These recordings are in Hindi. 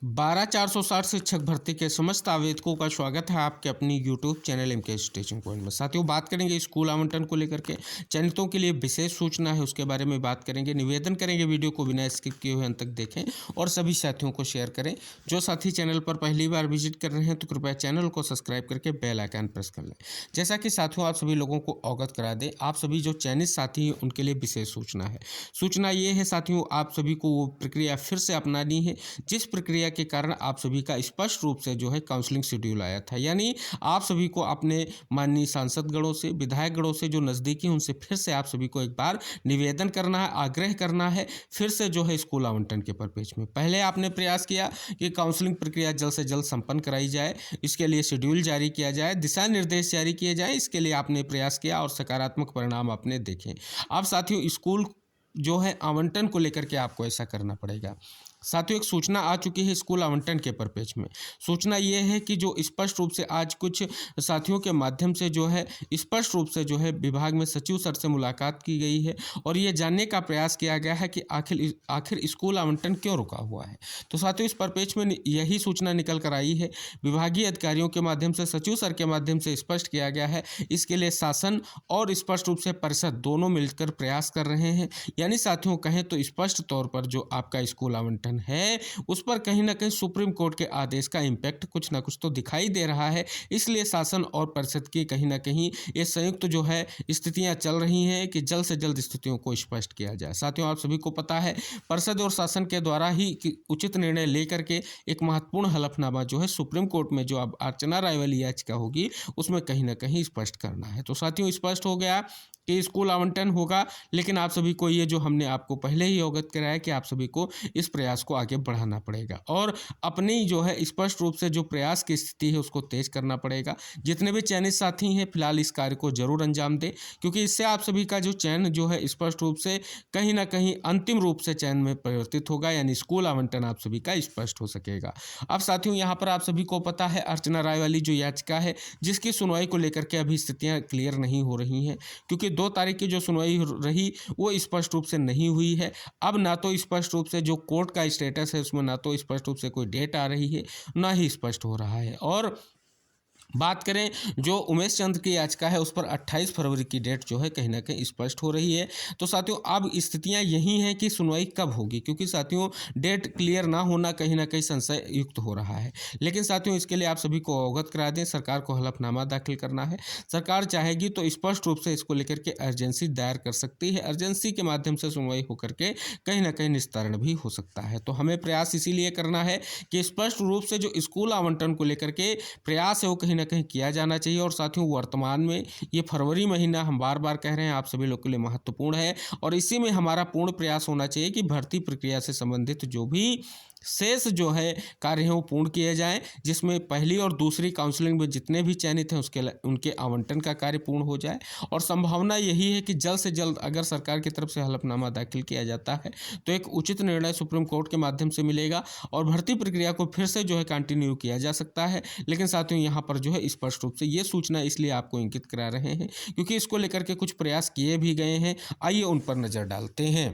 12,460 शिक्षक भर्ती के समस्त आवेदकों का स्वागत है आपके अपनी YouTube channel MK station point में। साथियों, बात करेंगे स्कूल आवंटन को लेकर के। चयनितों के लिए विशेष सूचना है, उसके बारे में बात करेंगे। निवेदन करेंगे वीडियो को बिना स्किप किए हुए अंत तक देखें और सभी साथियों को शेयर करें। जो साथी चैनल पर पहली बार विजिट कर रहे हैं तो कृपया चैनल को सब्सक्राइब करके बेल आइकन प्रेस कर लें। जैसा कि साथियों आप सभी लोगों को अवगत करा दें, आप सभी जो चयनित साथी हैं उनके लिए विशेष सूचना है। सूचना ये है साथियों, आप सभी को वो प्रक्रिया फिर से अपनानी है जिस प्रक्रिया के कारण आप सभी का स्पष्ट रूप से जो है काउंसलिंग शेड्यूल आया था। यानी आप सभी को अपने माननीय सांसदगणों से, विधायकगणों से जो नज़दीकी उनसे फिर से आप सभी को एक बार निवेदन करना है, आग्रह करना है फिर से जो है स्कूल आवंटन के परिपेक्ष में। पहले आपने प्रयास किया कि काउंसलिंग प्रक्रिया जल्द से जल्द संपन्न कराई जाए, इसके लिए शेड्यूल जारी किया जाए, दिशा निर्देश जारी किए जाए, इसके लिए आपने प्रयास किया और सकारात्मक परिणाम आपने देखे। अब साथियों स्कूल जो है आवंटन को लेकर के आपको ऐसा करना पड़ेगा। साथियों एक सूचना आ चुकी है स्कूल आवंटन के परिपेक्ष में। सूचना ये है कि जो स्पष्ट रूप से आज कुछ साथियों के माध्यम से जो है स्पष्ट रूप से जो है विभाग में सचिव सर से मुलाकात की गई है और ये जानने का प्रयास किया गया है कि आखिर स्कूल आवंटन क्यों रुका हुआ है। तो साथियों इस परिपेक्ष में यही सूचना निकल कर आई है, विभागीय अधिकारियों के माध्यम से, सचिव सर के माध्यम से स्पष्ट किया गया है। इसके लिए शासन और स्पष्ट रूप से परिषद दोनों मिलकर प्रयास कर रहे हैं। यानी साथियों कहें तो स्पष्ट तौर पर जो आपका स्कूल आवंटन है उस पर कहीं ना कहीं सुप्रीम कोर्ट के आदेश का इम्पैक्ट कुछ ना कुछ तो दिखाई दे रहा है। इसलिए शासन और परिषद की कहीं ना कहीं ये संयुक्त जो है स्थितियां चल रही हैं कि जल्द से जल्द स्थितियों को स्पष्ट किया जाए। साथियों आप सभी को पता है परिषद और शासन के द्वारा ही उचित निर्णय लेकर के एक महत्वपूर्ण हलफनामा जो है सुप्रीम कोर्ट में जो अब अर्चना राय वाली याचिका होगी उसमें कहीं ना कहीं स्पष्ट करना है। तो साथियों स्पष्ट हो गया कि स्कूल आवंटन होगा, लेकिन आप सभी को ये जो हमने आपको पहले ही अवगत कराया कि आप सभी को इस प्रयास को आगे बढ़ाना पड़ेगा और अपनी जो है स्पष्ट रूप से जो प्रयास की स्थिति है उसको तेज करना पड़ेगा। जितने भी चयनित साथी हैं फिलहाल इस कार्य को जरूर अंजाम दें, क्योंकि इससे आप सभी का जो चयन जो है स्पष्ट रूप से कहीं ना कहीं अंतिम रूप से चयन में परिवर्तित होगा, यानी स्कूल आवंटन आप सभी का स्पष्ट हो सकेगा। अब साथियों यहाँ पर आप सभी को पता है अर्चना राय वाली जो याचिका है जिसकी सुनवाई को लेकर के अभी स्थितियाँ क्लियर नहीं हो रही हैं, क्योंकि 2 तारीख की जो सुनवाई रही वो स्पष्ट रूप से नहीं हुई है। अब ना तो स्पष्ट रूप से जो कोर्ट का स्टेटस है उसमें ना तो स्पष्ट रूप से कोई डेट आ रही है, ना ही स्पष्ट हो रहा है। और बात करें जो उमेश चंद्र की याचिका है उस पर 28 फरवरी की डेट जो है कहीं ना कहीं स्पष्ट हो रही है। तो साथियों अब स्थितियां यही हैं कि सुनवाई कब होगी, क्योंकि साथियों डेट क्लियर ना होना कहीं ना कहीं संशय युक्त हो रहा है। लेकिन साथियों इसके लिए आप सभी को अवगत करा दें, सरकार को हलफनामा दाखिल करना है। सरकार चाहेगी तो स्पष्ट रूप से इसको लेकर के अर्जेंसी दायर कर सकती है। अर्जेंसी के माध्यम से सुनवाई होकर के कहीं ना कहीं निस्तारण भी हो सकता है। तो हमें प्रयास इसीलिए करना है कि स्पष्ट रूप से जो स्कूल आवंटन को लेकर के प्रयास है वो कहीं कहीं किया जाना चाहिए। और साथियों वर्तमान में ये फरवरी महीना हम बार बार कह रहे हैं आप सभी लोग के लिए महत्वपूर्ण है और इसी में हमारा पूर्ण प्रयास होना चाहिए कि भर्ती प्रक्रिया से संबंधित जो भी शेष जो है कार्य हैं वो पूर्ण किए जाएं, जिसमें पहली और दूसरी काउंसलिंग में जितने भी चयनित हैं उनके आवंटन का कार्य पूर्ण हो जाए। और संभावना यही है कि जल्द से जल्द अगर सरकार की तरफ से हलफनामा दाखिल किया जाता है तो एक उचित निर्णय सुप्रीम कोर्ट के माध्यम से मिलेगा और भर्ती प्रक्रिया को फिर से जो है कंटिन्यू किया जा सकता है। लेकिन साथियों यहाँ पर जो है स्पष्ट रूप से ये सूचना इसलिए आपको इंगित करा रहे हैं क्योंकि इसको लेकर के कुछ प्रयास किए भी गए हैं। आइए उन पर नज़र डालते हैं।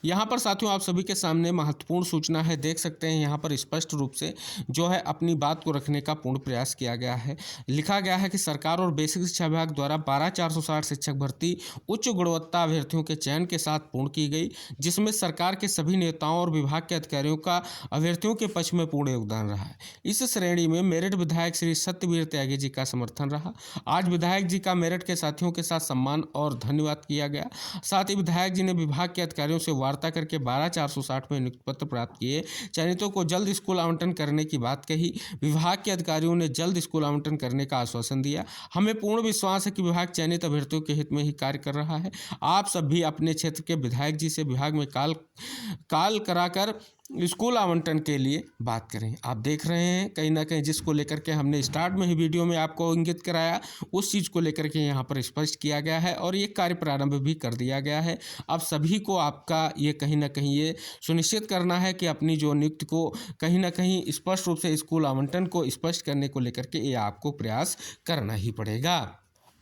यहाँ पर साथियों आप सभी के सामने महत्वपूर्ण सूचना है, देख सकते हैं यहाँ पर स्पष्ट रूप से जो है अपनी बात को रखने का पूर्ण प्रयास किया गया है। लिखा गया है कि सरकार और बेसिक शिक्षा विभाग द्वारा 12,460 शिक्षक भर्ती उच्च गुणवत्ता अभ्यर्थियों के चयन के साथ पूर्ण की गई, जिसमें सरकार के सभी नेताओं और विभाग के अधिकारियों का अभ्यर्थियों के पक्ष में पूर्ण योगदान रहा है। इस श्रेणी में मेरठ विधायक श्री सत्यवीर त्यागी जी का समर्थन रहा। आज विधायक जी का मेरठ के साथियों के साथ सम्मान और धन्यवाद किया गया। साथ ही विधायक जी ने विभाग के अधिकारियों से वार्ता करके 12,460 में नियुक्ति पत्र प्राप्त किए। चयनितों को जल्द स्कूल आवंटन करने की बात कही। विभाग के अधिकारियों ने जल्द स्कूल आवंटन करने का आश्वासन दिया। हमें पूर्ण विश्वास है कि विभाग चयनित अभ्यर्थियों के हित में ही कार्य कर रहा है। आप सब भी अपने क्षेत्र के विधायक जी से विभाग में काल कराकर स्कूल आवंटन के लिए बात करें। आप देख रहे हैं कहीं ना कहीं जिसको लेकर के हमने स्टार्ट में ही वीडियो में आपको इंगित कराया उस चीज़ को लेकर के यहाँ पर स्पष्ट किया गया है और ये कार्य प्रारंभ भी कर दिया गया है। अब सभी को आपका ये कहीं ना कहीं ये सुनिश्चित करना है कि अपनी जो नियुक्ति को कहीं ना कहीं स्पष्ट रूप से स्कूल आवंटन को स्पष्ट करने को लेकर के ये आपको प्रयास करना ही पड़ेगा।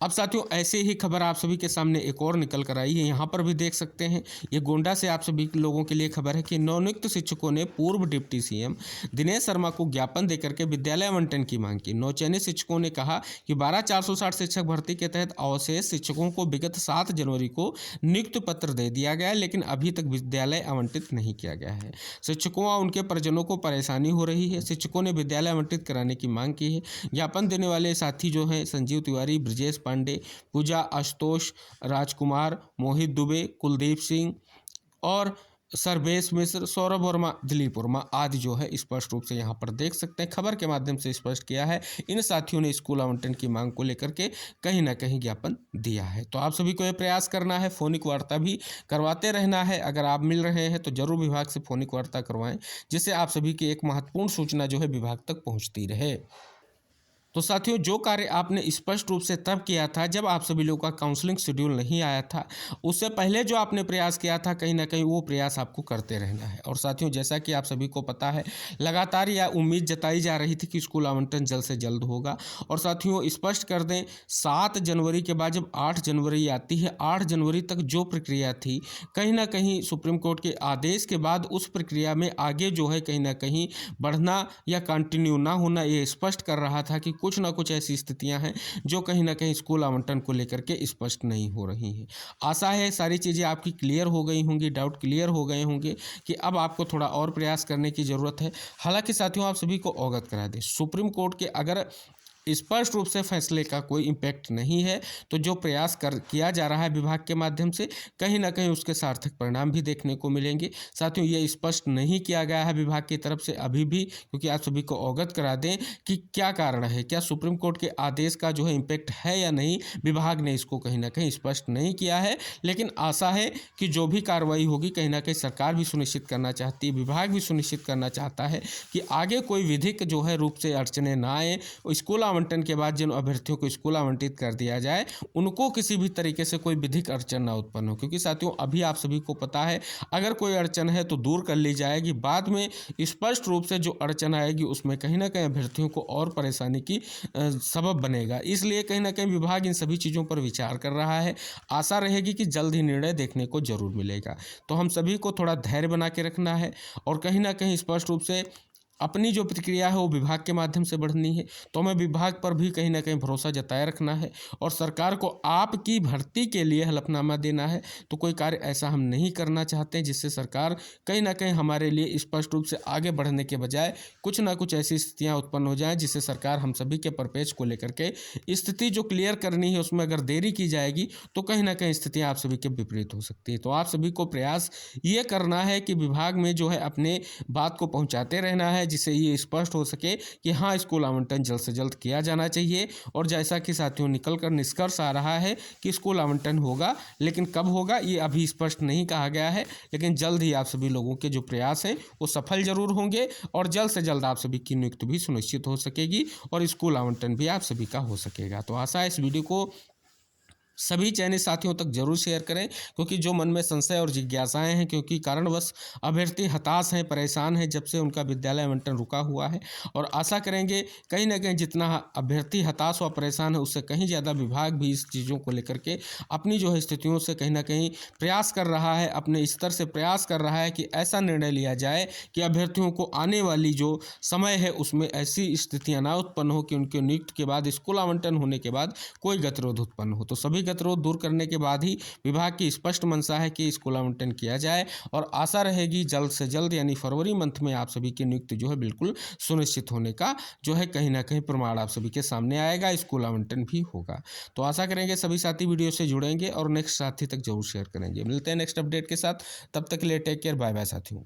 अब साथियों ऐसे ही खबर आप सभी के सामने एक और निकल कर आई है, यहाँ पर भी देख सकते हैं। ये गोंडा से आप सभी लोगों के लिए खबर है कि नवनियुक्त शिक्षकों ने पूर्व डिप्टी सीएम दिनेश शर्मा को ज्ञापन देकर के विद्यालय आवंटन की मांग की। नवचयनित शिक्षकों ने कहा कि 12460 शिक्षक भर्ती के तहत अवशेष शिक्षकों को विगत 7 जनवरी को नियुक्ति पत्र दे दिया गया, लेकिन अभी तक विद्यालय आवंटित नहीं किया गया है। शिक्षकों व उनके परिजनों को परेशानी हो रही है। शिक्षकों ने विद्यालय आवंटित कराने की मांग की है। ज्ञापन देने वाले साथी जो हैं संजीव तिवारी, ब्रजेश पांडे, पूजा, आशुतोष, राजकुमार, मोहित दुबे, कुलदीप सिंह और सर्वेश मिश्र, सौरभ वर्मा, दिलीप वर्मा आदि जो है स्पष्ट रूप से यहाँ पर देख सकते हैं। खबर के माध्यम से स्पष्ट किया है। इन साथियों ने स्कूल आवंटन की मांग को लेकर के कहीं ना कहीं ज्ञापन दिया है। तो आप सभी को यह प्रयास करना है, फोनिक वार्ता भी करवाते रहना है। अगर आप मिल रहे हैं तो जरूर विभाग से फोनिक वार्ता करवाएं, जिससे आप सभी की एक महत्वपूर्ण सूचना जो है विभाग तक पहुँचती रहे। तो साथियों, जो कार्य आपने स्पष्ट रूप से तब किया था जब आप सभी लोगों का काउंसलिंग शेड्यूल नहीं आया था, उससे पहले जो आपने प्रयास किया था, कहीं ना कहीं वो प्रयास आपको करते रहना है। और साथियों, जैसा कि आप सभी को पता है, लगातार यह उम्मीद जताई जा रही थी कि स्कूल आवंटन जल्द से जल्द होगा। और साथियों, स्पष्ट कर दें, 7 जनवरी के बाद जब 8 जनवरी आती है, 8 जनवरी तक जो प्रक्रिया थी, कहीं ना कहीं सुप्रीम कोर्ट के आदेश के बाद उस प्रक्रिया में आगे जो है कहीं ना कहीं बढ़ना या कंटिन्यू ना होना, ये स्पष्ट कर रहा था कि कुछ ना कुछ ऐसी स्थितियां हैं जो कहीं ना कहीं स्कूल आवंटन को लेकर के स्पष्ट नहीं हो रही हैं। आशा है सारी चीज़ें आपकी क्लियर हो गई होंगी, डाउट क्लियर हो गए होंगे कि अब आपको थोड़ा और प्रयास करने की ज़रूरत है। हालांकि साथियों, आप सभी को अवगत करा दें, सुप्रीम कोर्ट के अगर स्पष्ट रूप से फैसले का कोई इम्पैक्ट नहीं है, तो जो प्रयास किया जा रहा है विभाग के माध्यम से, कहीं ना कहीं उसके सार्थक परिणाम भी देखने को मिलेंगे। साथियों, ये स्पष्ट नहीं किया गया है विभाग की तरफ से अभी भी, क्योंकि आप सभी को अवगत करा दें कि क्या कारण है, क्या सुप्रीम कोर्ट के आदेश का जो है इम्पैक्ट है या नहीं, विभाग ने इसको कहीं ना कहीं स्पष्ट नहीं किया है। लेकिन आशा है कि जो भी कार्रवाई होगी, कहीं ना कहीं सरकार भी सुनिश्चित करना चाहती है, विभाग भी सुनिश्चित करना चाहता है कि आगे कोई विधिक जो है रूप से अड़चने ना आए। स्कूल आवंटन के बाद जिन अभ्यर्थियों को स्कूल आवंटित कर दिया जाए, उनको किसी भी तरीके से कोई विधिक अड़चन ना उत्पन्न हो। क्योंकि साथियों, अभी आप सभी को पता है, अगर कोई अड़चन है तो दूर कर ली जाएगी, बाद में स्पष्ट रूप से जो अड़चन आएगी उसमें कहीं ना कहीं अभ्यर्थियों को और परेशानी की सबब बनेगा। इसलिए कहीं ना कहीं विभाग इन सभी चीज़ों पर विचार कर रहा है। आशा रहेगी कि जल्द ही निर्णय देखने को जरूर मिलेगा। तो हम सभी को थोड़ा धैर्य बना के रखना है और कहीं ना कहीं स्पष्ट रूप से अपनी जो प्रक्रिया है वो विभाग के माध्यम से बढ़नी है। तो हमें विभाग पर भी कहीं ना कहीं भरोसा जताए रखना है और सरकार को आपकी भर्ती के लिए हलफनामा देना है। तो कोई कार्य ऐसा हम नहीं करना चाहते जिससे सरकार कहीं ना कहीं हमारे लिए स्पष्ट रूप से आगे बढ़ने के बजाय कुछ ना कुछ ऐसी स्थितियाँ उत्पन्न हो जाएँ जिससे सरकार हम सभी के परपेच को लेकर के स्थिति जो क्लियर करनी है उसमें अगर देरी की जाएगी तो कहीं ना कहीं स्थितियाँ आप सभी के विपरीत हो सकती है। तो आप सभी को प्रयास ये करना है कि विभाग में जो है अपने बात को पहुँचाते रहना है, जिससे ये स्पष्ट हो सके कि हाँ, स्कूल आवंटन जल्द से जल्द किया जाना चाहिए। और जैसा कि साथियों निकलकर निष्कर्ष आ रहा है कि स्कूल आवंटन होगा, लेकिन कब होगा ये अभी स्पष्ट नहीं कहा गया है। लेकिन जल्द ही आप सभी लोगों के जो प्रयास हैं वो सफल जरूर होंगे और जल्द से जल्द आप सभी की नियुक्ति भी सुनिश्चित हो सकेगी और स्कूल आवंटन भी आप सभी का हो सकेगा। तो आशा है इस वीडियो को सभी चयनित साथियों तक जरूर शेयर करें, क्योंकि जो मन में संशय और जिज्ञासाएं हैं, क्योंकि कारणवश अभ्यर्थी हताश हैं, परेशान हैं जब से उनका विद्यालय आवंटन रुका हुआ है। और आशा करेंगे कहीं ना कहीं जितना अभ्यर्थी हताश व परेशान है उससे कहीं ज़्यादा विभाग भी इस चीज़ों को लेकर के अपनी जो है स्थितियों से कहीं ना कहीं प्रयास कर रहा है, अपने स्तर से प्रयास कर रहा है कि ऐसा निर्णय लिया जाए कि अभ्यर्थियों को आने वाली जो समय है उसमें ऐसी स्थितियाँ ना उत्पन्न हो कि उनके नियुक्ति के बाद, स्कूल आवंटन होने के बाद कोई गतिरोध उत्पन्न हो। तो सभी गतिरोध दूर करने के बाद ही विभाग की स्पष्ट मंशा है कि स्कूल आवंटन किया जाए और आशा रहेगी जल्द से जल्द यानी फरवरी मंथ में आप सभी की नियुक्ति जो है बिल्कुल सुनिश्चित होने का जो है कहीं ना कहीं प्रमाण आप सभी के सामने आएगा, स्कूल आवंटन भी होगा। तो आशा करेंगे सभी साथी वीडियो से जुड़ेंगे और नेक्स्ट साथी तक जरूर शेयर करेंगे। मिलते हैं नेक्स्ट अपडेट के साथ, तब तक के लिए टेक केयर, बाय बाय साथियों।